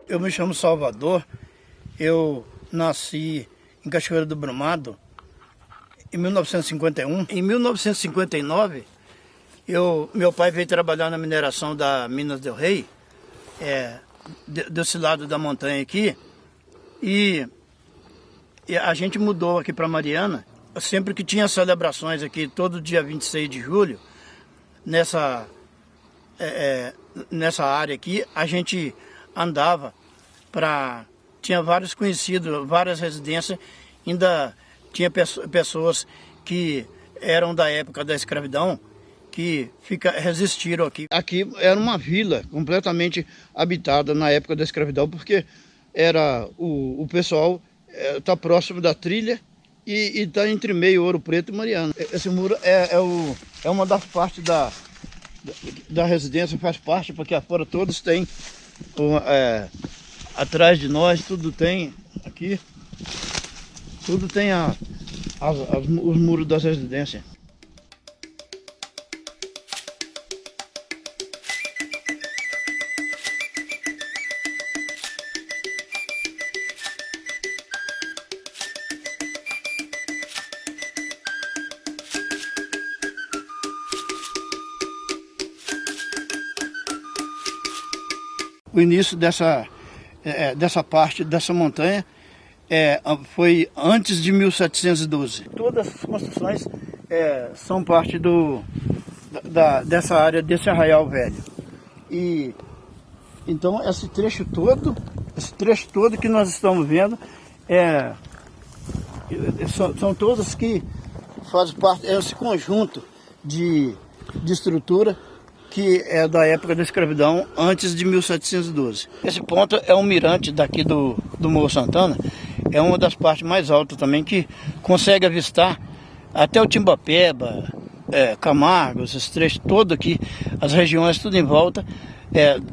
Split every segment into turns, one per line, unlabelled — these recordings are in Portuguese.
Eu me chamo Salvador, eu nasci em Cachoeira do Brumado em 1951. Em 1959, meu pai veio trabalhar na mineração da Minas del Rey, desse lado da montanha aqui, e a gente mudou aqui para Mariana. Sempre que tinha celebrações aqui, todo dia 26 de julho, nessa área aqui, a gente andava tinha vários conhecidos, várias residências, ainda tinha pessoas que eram da época da escravidão, que resistiram aqui. Aqui era uma vila completamente habitada na época da escravidão, porque era o pessoal está próximo da trilha e está entre meio Ouro Preto e Mariana. Esse muro é uma das partes da residência, faz parte, porque afora todos têm, atrás de nós, tudo tem aqui, tudo tem os muros das residências. O início dessa parte dessa montanha foi antes de 1712. Todas as construções são parte dessa área, desse arraial velho. E então esse trecho todo que nós estamos vendo são todas que fazem parte desse conjunto de estrutura que é da época da escravidão, antes de 1712. Esse ponto é um mirante daqui do Morro Santana, é uma das partes mais altas também, que consegue avistar até o Timbapeba, Camargo, esses trechos todos aqui, as regiões tudo em volta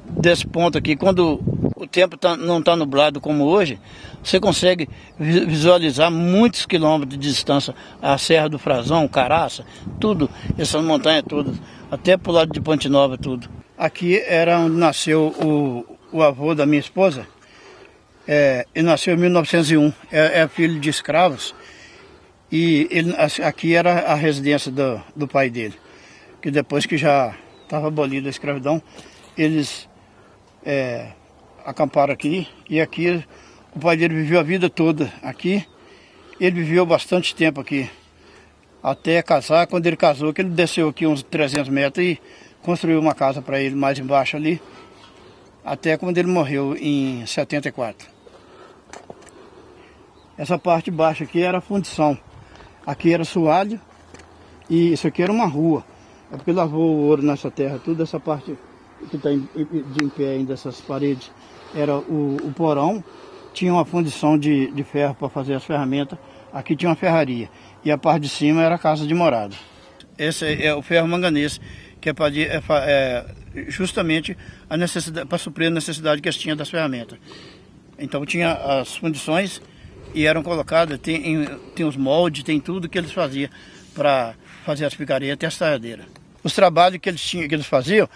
desse ponto aqui. Quando o tempo não está nublado como hoje, você consegue visualizar muitos quilômetros de distância a Serra do Frazão, Caraça, tudo, essas montanhas todas, até pro lado de Ponte Nova, tudo. Aqui era onde nasceu o avô da minha esposa. Ele nasceu em 1901, é filho de escravos, e aqui era a residência do pai dele, que depois que já estava abolida a escravidão, eles acamparam aqui, e aqui o pai dele viveu a vida toda aqui. Ele viveu bastante tempo aqui, até casar. Quando ele casou, que ele desceu aqui uns 300 metros e construiu uma casa para ele mais embaixo ali, até quando ele morreu em 74. Essa parte baixa aqui era a fundição, aqui era soalho, e isso aqui era uma rua. É porque lavou o ouro nessa terra, toda essa parte que está de em pé ainda, essas paredes, era o porão. Tinha uma fundição de ferro para fazer as ferramentas. Aqui tinha uma ferraria. E a parte de cima era a casa de morada. Esse é o ferro manganês, que é justamente a necessidade, para suprir a necessidade que eles tinham das ferramentas. Então tinha as fundições e eram colocadas, tem os moldes, tem tudo que eles faziam para fazer as picaretas e as talhadeiras. Os trabalhos que eles faziam,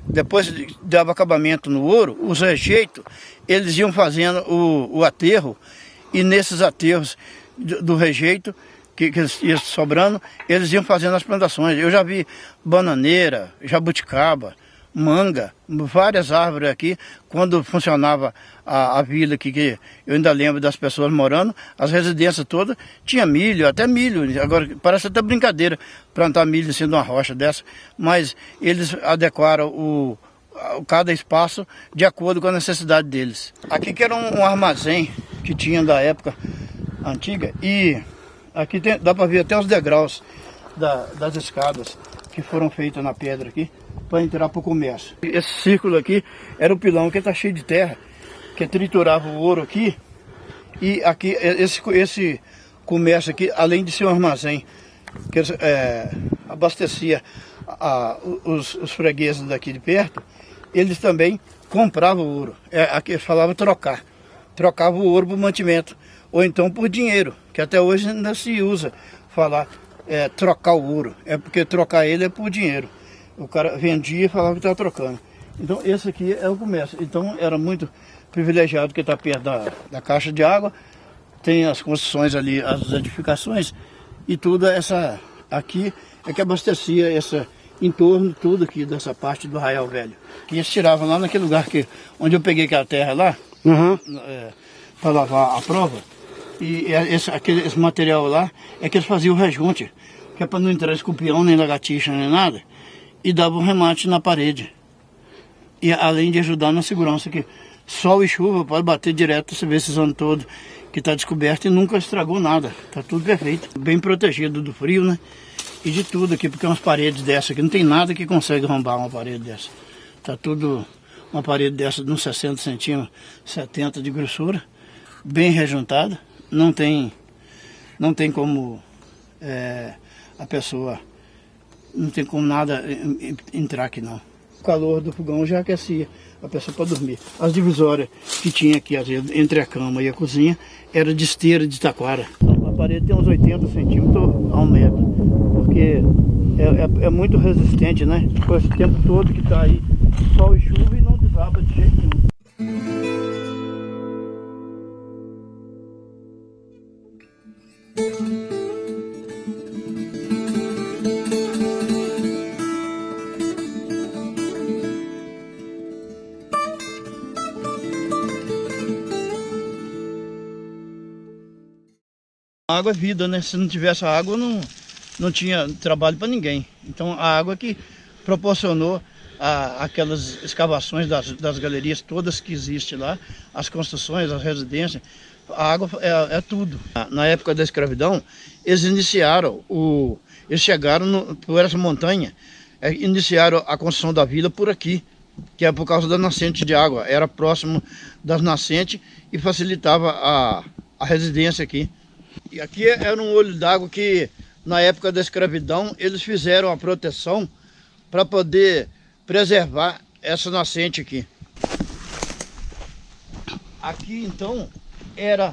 depois dava acabamento no ouro, os rejeitos, eles iam fazendo o aterro, e nesses aterros do rejeito que ia sobrando, eles iam fazendo as plantações. Eu já vi bananeira, jabuticaba, manga, várias árvores aqui. Quando funcionava a vila aqui, que eu ainda lembro das pessoas morando, as residências todas, tinha milho, até milho. Agora parece até brincadeira plantar milho assim numa rocha dessa, mas eles adequaram cada espaço de acordo com a necessidade deles. Aqui que era um armazém que tinha da época antiga, e aqui dá para ver até os degraus das escadas que foram feitas na pedra aqui para entrar para o comércio. Esse círculo aqui era o pilão que está cheio de terra, que triturava o ouro aqui, e aqui esse comércio aqui, além de ser um armazém que abastecia os fregueses daqui de perto, eles também compravam o ouro. Aqui falava trocava o ouro por mantimento, ou então por dinheiro, que até hoje ainda se usa falar trocar o ouro, porque trocar ele é por dinheiro. O cara vendia e falava que estava trocando. Então esse aqui é o começo. Então era muito privilegiado que está perto da caixa de água. Tem as construções ali, as edificações e tudo essa aqui é que abastecia essa em torno tudo aqui dessa parte do Arraial Velho. Que eles tiravam lá naquele lugar onde eu peguei aquela terra lá, para lavar a prova. E esse material lá é que eles faziam o rejunte, que é para não entrar escorpião, nem lagartixa, nem nada, e dava um remate na parede. E além de ajudar na segurança, que sol e chuva pode bater direto, você vê esses anos todos que está descoberto e nunca estragou nada, está tudo perfeito. Bem protegido do frio, né? E de tudo aqui, porque umas paredes dessa aqui, não tem nada que consegue arrombar uma parede dessa. Está tudo, uma parede dessa de uns 60 centímetros, 70 de grossura, bem rejuntada, não tem como a pessoa, não tem como nada entrar aqui não. O calor do fogão já aquecia a pessoa para dormir. As divisórias que tinha aqui entre a cama e a cozinha era de esteira de taquara. A parede tem uns 80 centímetros a 1 metro, porque é muito resistente, né? Com esse tempo todo que está aí, sol e chuva, e não desaba de jeito nenhum. A água é vida, né? Se não tivesse a água, não tinha trabalho para ninguém. Então a água que proporcionou aquelas escavações das galerias todas que existem lá, as construções, as residências, a água é tudo. Na época da escravidão, eles chegaram por essa montanha, iniciaram a construção da vila por aqui, que é por causa da nascente de água. Era próximo das nascentes e facilitava a residência aqui. E aqui era um olho d'água que, na época da escravidão, eles fizeram a proteção para poder preservar essa nascente aqui. Aqui, então, era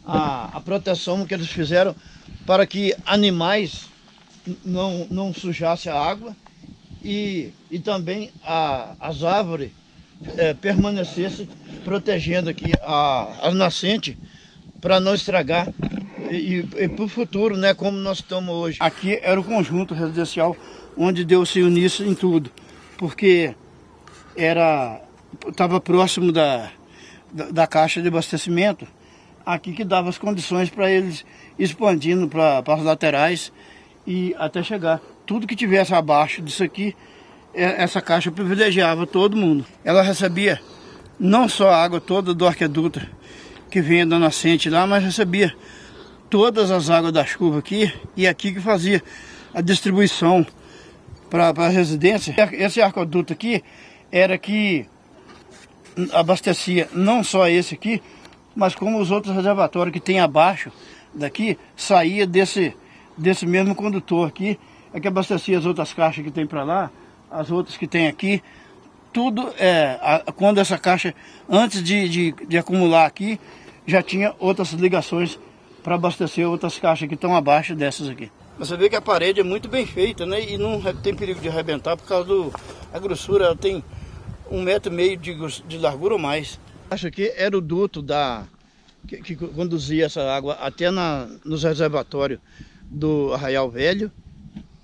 a proteção que eles fizeram para que animais não sujassem a água e também as árvores permanecessem protegendo aqui as nascentes para não estragar. E para o futuro, né, como nós estamos hoje. Aqui era o conjunto residencial onde deu-se início em tudo, porque estava próximo da caixa de abastecimento, aqui que dava as condições para eles expandindo para as laterais e até chegar. Tudo que tivesse abaixo disso aqui, essa caixa privilegiava todo mundo. Ela recebia não só a água toda do arqueduto que vinha da nascente lá, mas recebia todas as águas da chuva aqui, e aqui que fazia a distribuição para a residência. Esse aqueduto aqui era que abastecia não só esse aqui, mas como os outros reservatórios que tem abaixo daqui, saía desse mesmo condutor aqui, é que abastecia as outras caixas que tem para lá, as outras que tem aqui. Tudo, quando essa caixa, antes de acumular aqui, já tinha outras ligações para abastecer outras caixas que estão abaixo dessas aqui. Você vê que a parede é muito bem feita, né? E não tem perigo de arrebentar por causa da grossura. Ela tem 1,5 metro de largura ou mais. Acho que era o duto que conduzia essa água até nos reservatórios do Arraial Velho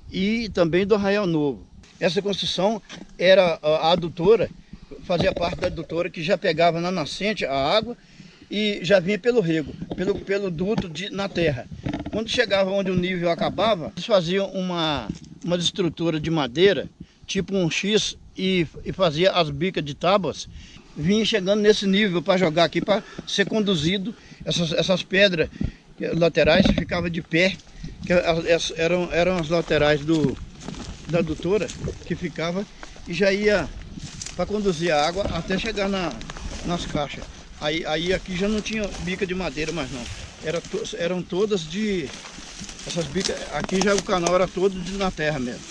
e também do Arraial Novo. Essa construção era a adutora, fazia parte da adutora que já pegava na nascente a água e já vinha pelo rego, pelo duto na terra. Quando chegava onde o nível acabava, eles faziam uma estrutura de madeira, tipo um X, e fazia as bicas de tábuas, vinha chegando nesse nível para jogar aqui, para ser conduzido. Essas pedras laterais ficavam de pé, que eram as laterais da adutora, que ficava e já ia para conduzir a água até chegar nas caixas. Aí aqui já não tinha bica de madeira mais não, eram todas essas bicas, aqui já o canal era todo na terra mesmo.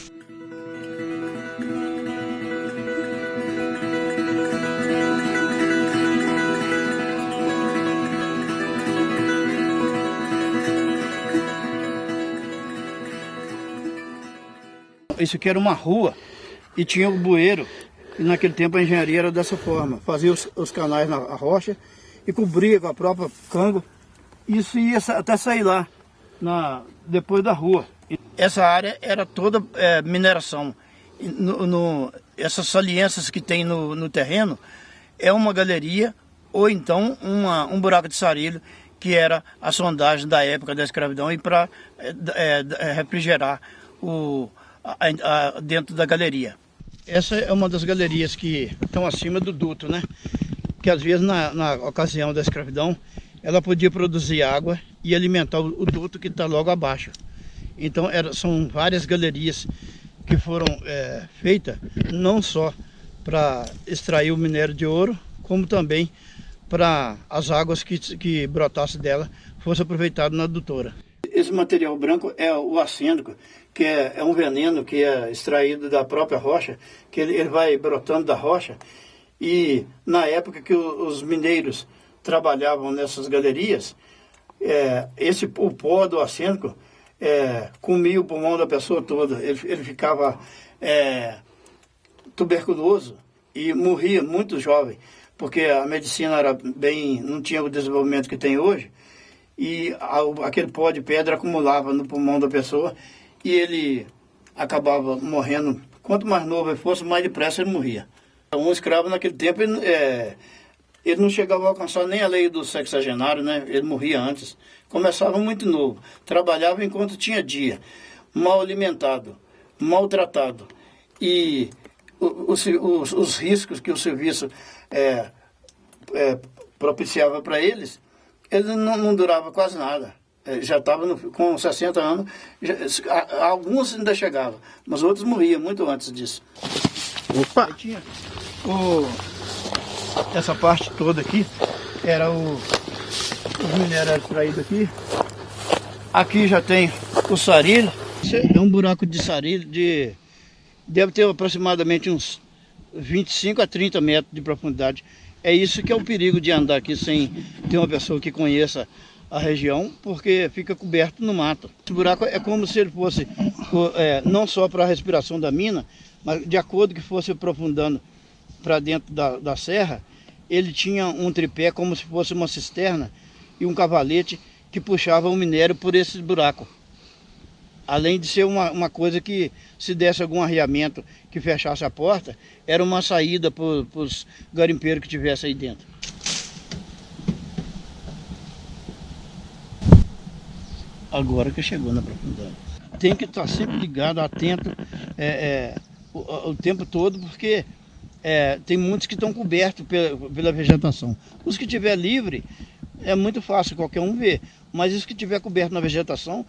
Isso aqui era uma rua e tinha o bueiro E naquele tempo a engenharia era dessa forma, fazia os canais na rocha e cobria com a própria canga. Isso ia até sair lá, depois da rua. Essa área era toda mineração. Essas saliências que tem no terreno é uma galeria ou então um buraco de sarilho, que era a sondagem da época da escravidão e para refrigerar dentro da galeria. Essa é uma das galerias que estão acima do duto, né? Que às vezes na ocasião da escravidão ela podia produzir água e alimentar o duto que está logo abaixo. Então são várias galerias que foram feitas não só para extrair o minério de ouro, como também para as águas que brotassem dela fossem aproveitadas na adutora. Esse material branco é o arsênico, que é um veneno que é extraído da própria rocha, que ele vai brotando da rocha. E na época que os mineiros trabalhavam nessas galerias, o pó do arsênico comia o pulmão da pessoa toda. Ele ficava tuberculoso e morria muito jovem, porque a medicina não tinha o desenvolvimento que tem hoje, e aquele pó de pedra acumulava no pulmão da pessoa e ele acabava morrendo. Quanto mais novo ele fosse, mais depressa ele morria. Um escravo naquele tempo, ele não chegava a alcançar nem a lei do sexagenário, né? Ele morria antes. Começava muito novo, trabalhava enquanto tinha dia, mal alimentado, maltratado. E os riscos que o serviço propiciava para eles não durava quase nada. Já estava com 60 anos, alguns ainda chegavam, mas outros morriam muito antes disso.
Opa!
Aí tinha essa parte toda aqui, era o minério extraído aqui. Aqui já tem o sarilho. É um buraco de sarilho deve ter aproximadamente uns 25 a 30 metros de profundidade. É isso que é o perigo de andar aqui sem ter uma pessoa que conheça a região, porque fica coberto no mato. Esse buraco é como se ele fosse não só para a respiração da mina, mas de acordo que fosse aprofundando para dentro da serra, ele tinha um tripé como se fosse uma cisterna e um cavalete que puxava o minério por esse buraco. Além de ser uma coisa que, se desse algum arriamento que fechasse a porta, era uma saída para os garimpeiros que estivessem aí dentro. Agora que chegou na profundidade. Tem que estar sempre ligado, atento o tempo todo, porque tem muitos que estão cobertos pela vegetação. Os que estiver livre, é muito fácil qualquer um ver, mas os que estiver coberto na vegetação,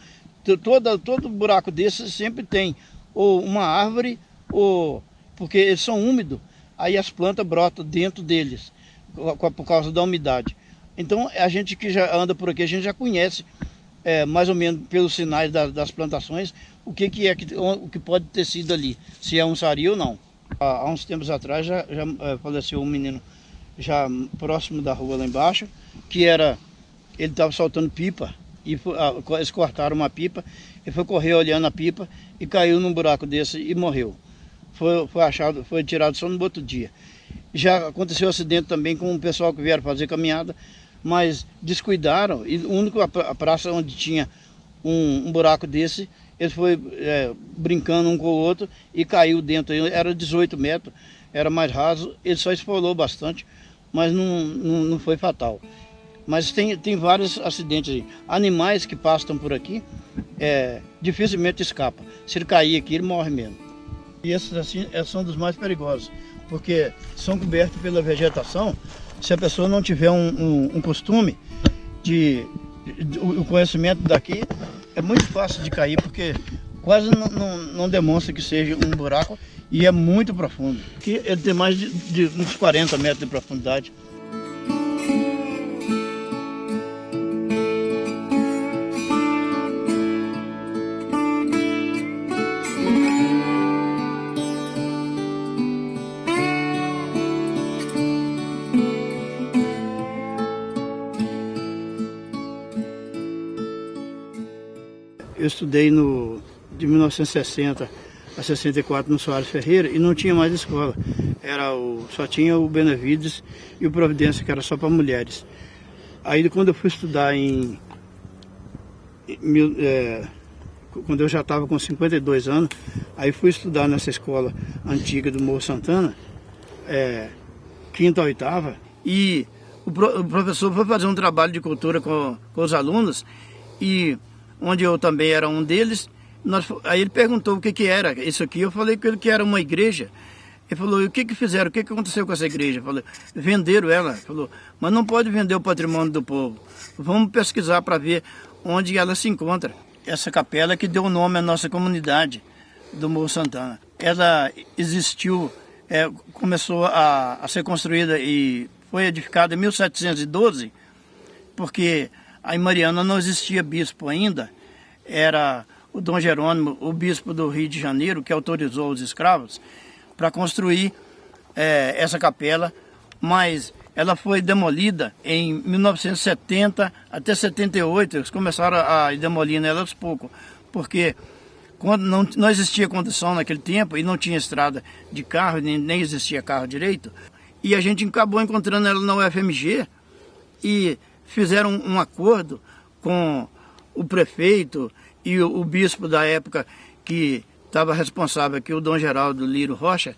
todo buraco desse sempre tem ou uma árvore, porque eles são úmidos, aí as plantas brotam dentro deles, por causa da umidade. Então a gente que já anda por aqui, a gente já conhece mais ou menos pelos sinais das plantações o que pode ter sido ali, se é um sario ou não. Há uns tempos atrás já faleceu um menino já próximo da rua lá embaixo, ele estava soltando pipa, e eles cortaram uma pipa, ele foi correr olhando a pipa e caiu num buraco desse e morreu. Foi tirado só no outro dia. Já aconteceu acidente também com o pessoal que vieram fazer caminhada, mas descuidaram, e a praça onde tinha um buraco desse, eles foi brincando um com o outro e caiu dentro. Era 18 metros, era mais raso, ele só esfolou bastante, mas não foi fatal. Mas tem vários acidentes aí. Animais que passam por aqui, dificilmente escapam. Se ele cair aqui, ele morre mesmo. E esses assim são dos mais perigosos, porque são cobertos pela vegetação. Se a pessoa não tiver um costume o conhecimento daqui, é muito fácil de cair, porque quase não demonstra que seja um buraco e é muito profundo. Aqui ele tem mais de uns 40 metros de profundidade. Eu estudei de 1960 a 64 no Soares Ferreira e não tinha mais escola. só tinha o Benevides e o Providência, que era só para mulheres. Aí quando eu fui estudar quando eu já estava com 52 anos, aí fui estudar nessa escola antiga do Morro Santana, quinta, oitava, e o professor foi fazer um trabalho de cultura com os alunos, e onde eu também era um deles. Aí ele perguntou o que era isso aqui. Eu falei que era uma igreja. Ele falou: e o que fizeram? O que aconteceu com essa igreja? Eu falei: venderam ela. Ele falou: mas não pode vender o patrimônio do povo. Vamos pesquisar para ver onde ela se encontra. Essa capela que deu o nome à nossa comunidade do Morro Santana. Ela existiu, começou a ser construída e foi edificada em 1712, porque em Mariana não existia bispo ainda. Era o Dom Jerônimo, o bispo do Rio de Janeiro, que autorizou os escravos para construir essa capela, mas ela foi demolida em 1970 até 78. Eles começaram a demolir nela aos poucos, porque quando não existia condição naquele tempo e não tinha estrada de carro, nem existia carro direito, e a gente acabou encontrando ela na UFMG e fizeram um acordo com o prefeito e o bispo da época, que estava responsável aqui, o Dom Geraldo Liro Rocha,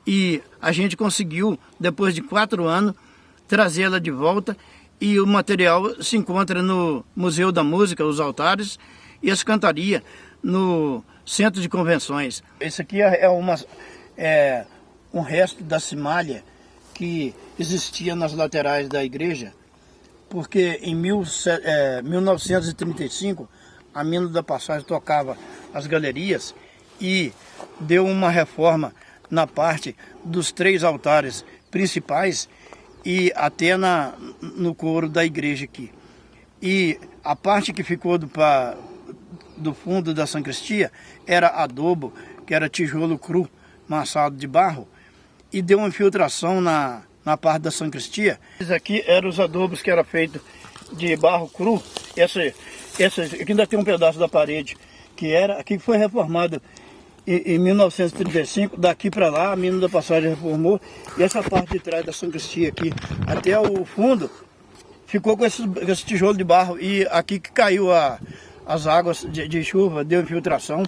e a gente conseguiu, depois de 4 anos, trazê-la de volta, e o material se encontra no Museu da Música, os altares, e as cantarias no Centro de Convenções. Esse aqui é um resto da cimalha que existia nas laterais da igreja, porque em 1935 a mina da Passagem tocava as galerias e deu uma reforma na parte dos 3 altares principais e até no coro da igreja aqui. E a parte que ficou do fundo da sacristia era adobo, que era tijolo cru, massado de barro, e deu uma infiltração na parte da sacristia. Esses aqui eram os adobos que era feito de barro cru. Aqui ainda tem um pedaço da parede que foi reformado em 1935. Daqui para lá a mina da Passagem reformou, e essa parte de trás da sacristia aqui até o fundo ficou com esse tijolo de barro, e aqui que caiu as águas de chuva, deu infiltração,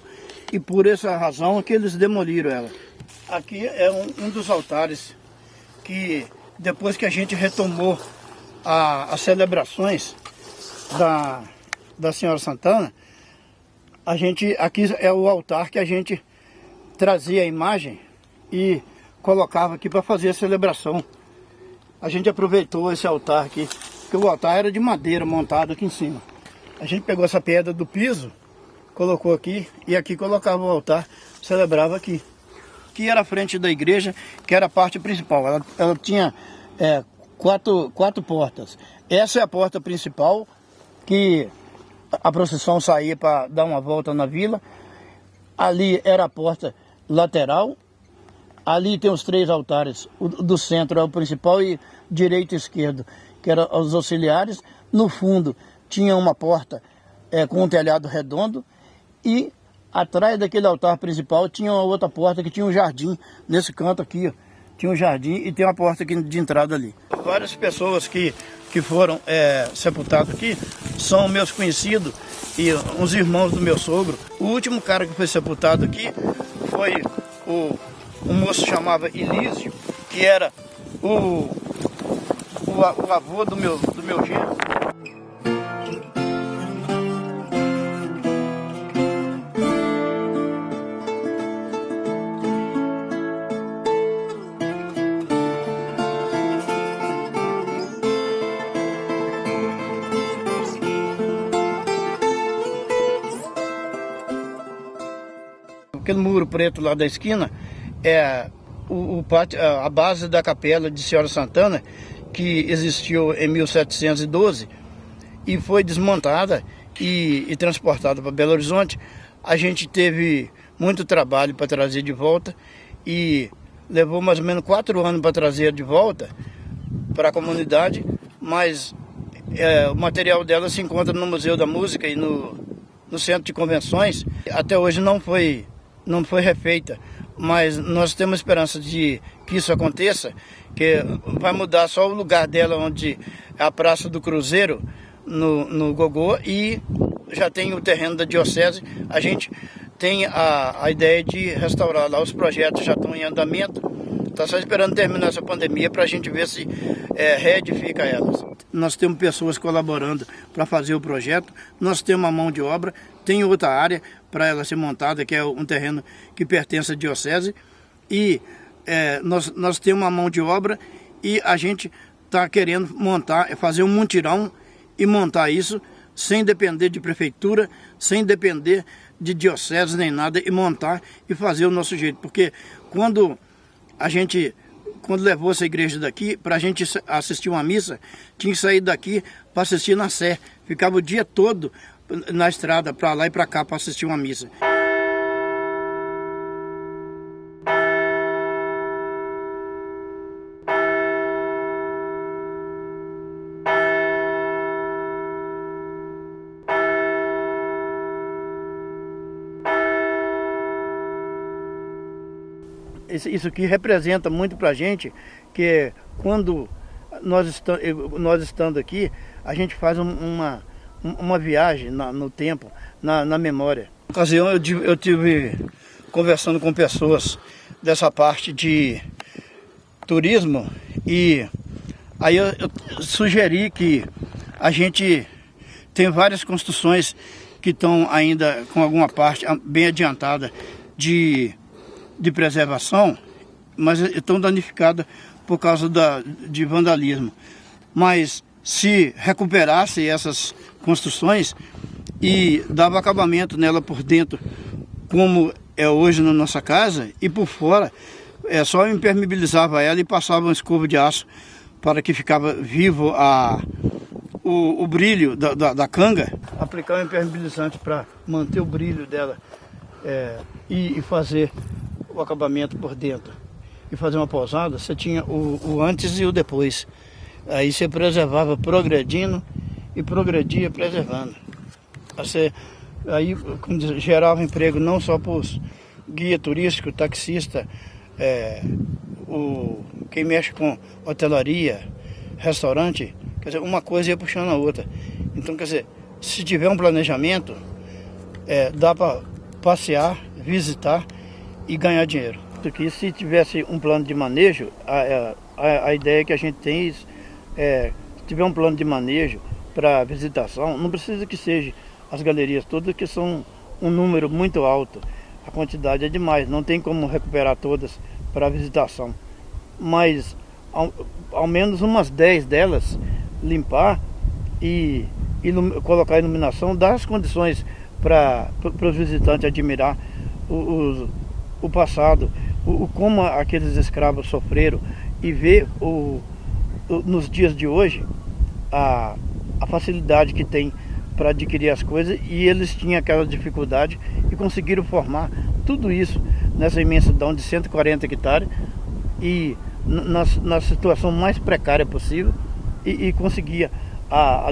e por essa razão é que eles demoliram ela. Aqui é um dos altares que, depois que a gente retomou as celebrações da Senhora Santana, aqui é o altar que a gente trazia a imagem e colocava aqui para fazer a celebração. A gente aproveitou esse altar aqui, porque o altar era de madeira montado aqui em cima. A gente pegou essa pedra do piso, colocou aqui, e aqui colocava o altar, celebrava aqui. Aqui era a frente da igreja, que era a parte principal. Ela tinha 4 portas. Essa é a porta principal, que a procissão saía para dar uma volta na vila. Ali era a porta lateral. Ali tem os 3 altares. O do centro é o principal, e direito e esquerdo, que eram os auxiliares. No fundo tinha uma porta com um telhado redondo, e atrás daquele altar principal tinha uma outra porta que tinha um jardim. Nesse canto aqui, ó, tinha um jardim, e tem uma porta aqui de entrada ali. Várias pessoas que foram sepultados aqui são meus conhecidos e uns irmãos do meu sogro. O último cara que foi sepultado aqui foi um moço chamava Elísio, que era o avô do meu genro. Aquele muro preto lá da esquina é o pátio, a base da capela de Senhora Santana, que existiu em 1712 e foi desmontada e transportada para Belo Horizonte. A gente teve muito trabalho para trazer de volta, e levou mais ou menos 4 anos para trazer de volta para a comunidade, mas o material dela se encontra no Museu da Música e no Centro de Convenções. Até hoje não foi refeita mas nós temos esperança de que isso aconteça, que vai mudar só o lugar dela, onde é a Praça do Cruzeiro, no Gogô, e já tem o terreno da Diocese. A gente tem a ideia de restaurar lá, os projetos já estão em andamento, está só esperando terminar essa pandemia para a gente ver se reedifica elas. Nós temos pessoas colaborando para fazer o projeto, nós temos uma mão de obra, tem outra área para ela ser montada, que é um terreno que pertence à Diocese, e nós temos uma mão de obra e a gente está querendo fazer um mutirão e montar isso sem depender de prefeitura, sem depender de diocese nem nada, e montar e fazer o nosso jeito. Porque quando levou essa igreja daqui, para a gente assistir uma missa, tinha que sair daqui para assistir na Sé. Ficava o dia todo na estrada, para lá e para cá, para assistir uma missa. Isso aqui representa muito para a gente, que quando nós estando aqui, a gente faz uma viagem no tempo, na memória. Na ocasião eu tive conversando com pessoas dessa parte de turismo, e aí eu sugeri que a gente tem várias construções que estão ainda com alguma parte bem adiantada de preservação, mas estão danificadas por causa de vandalismo. Mas se recuperasse essas construções e dava acabamento nela por dentro, como é hoje na nossa casa, e por fora, só impermeabilizava ela e passava uma escova de aço para que ficava vivo o brilho da canga. Aplicar um impermeabilizante para manter o brilho dela e fazer o acabamento por dentro e fazer uma pousada. Você tinha o antes e o depois. Aí você preservava progredindo e progredia preservando. Aí gerava emprego não só para os guia turístico, taxista, quem mexe com hotelaria, restaurante. Quer dizer, uma coisa ia puxando a outra. Então, quer dizer, se tiver um planejamento, dá para passear, visitar e ganhar dinheiro. Porque se tivesse um plano de manejo, a ideia que a gente tem se tiver um plano de manejo para visitação, não precisa que seja as galerias todas, que são um número muito alto. A quantidade é demais, não tem como recuperar todas para visitação. Mas ao menos umas 10 delas, limpar e colocar iluminação, dar as condições para os visitantes admirar o passado, como aqueles escravos sofreram, e ver nos dias de hoje a facilidade que tem para adquirir as coisas, e eles tinham aquela dificuldade e conseguiram formar tudo isso nessa imensidão de 140 hectares e na situação mais precária possível, e conseguia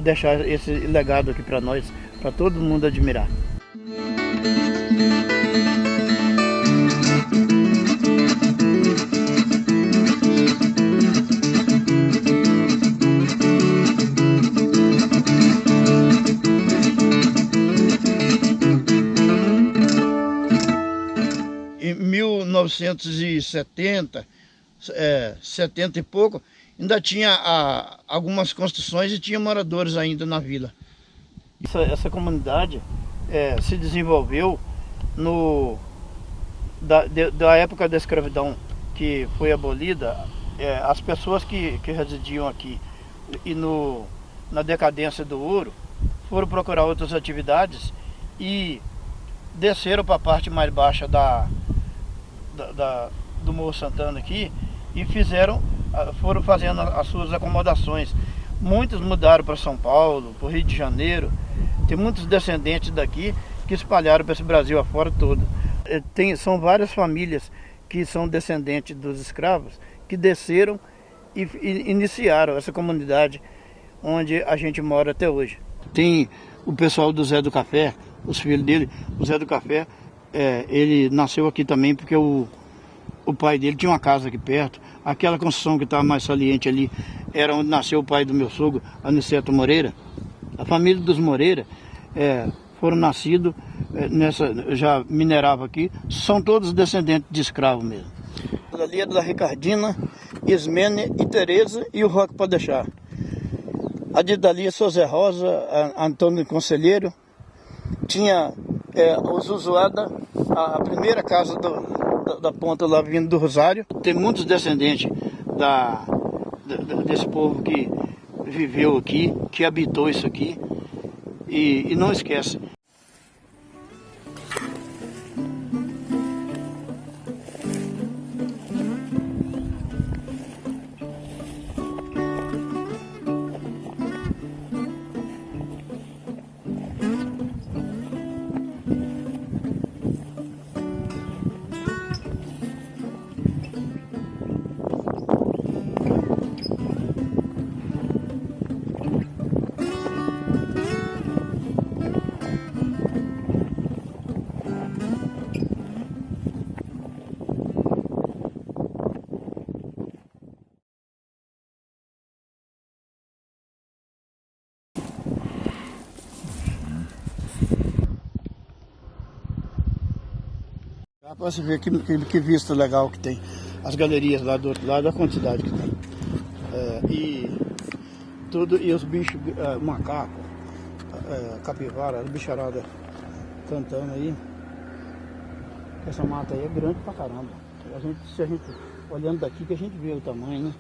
deixar esse legado aqui para nós, para todo mundo admirar. Em 1970, 70 e pouco, ainda tinha algumas construções e tinha moradores ainda na vila. Essa comunidade se desenvolveu da época da escravidão, que foi abolida. As pessoas que residiam aqui e na decadência do ouro foram procurar outras atividades e desceram para a parte mais baixa do Morro Santana aqui e foram fazendo as suas acomodações. Muitos mudaram para São Paulo, para o Rio de Janeiro. Tem muitos descendentes daqui que espalharam para esse Brasil afora todo. São várias famílias que são descendentes dos escravos que desceram e iniciaram essa comunidade onde a gente mora até hoje. Tem o pessoal do Zé do Café, os filhos dele. O Zé do Café, ele nasceu aqui também porque o o pai dele tinha uma casa aqui perto. Aquela construção que estava mais saliente ali era onde nasceu o pai do meu sogro, Aniceto Moreira. A família dos Moreira foram nascidos já minerava aqui, são todos descendentes de escravos mesmo. Ali é da Ricardina, Ismene e Tereza e o Roque pode deixar. A de dali é José Rosa, Antônio Conselheiro. Tinha os Usuada, a primeira casa da ponta lá vindo do Rosário. Tem muitos descendentes desse povo que viveu aqui, que habitou isso aqui. E não esquece. Dá para você ver que vista legal que tem. As galerias lá do outro lado, a quantidade que tem. E os bichos, macaco, capivara, as bicharadas cantando aí. Essa mata aí é grande pra caramba. Se a gente olhando daqui que a gente vê o tamanho, né?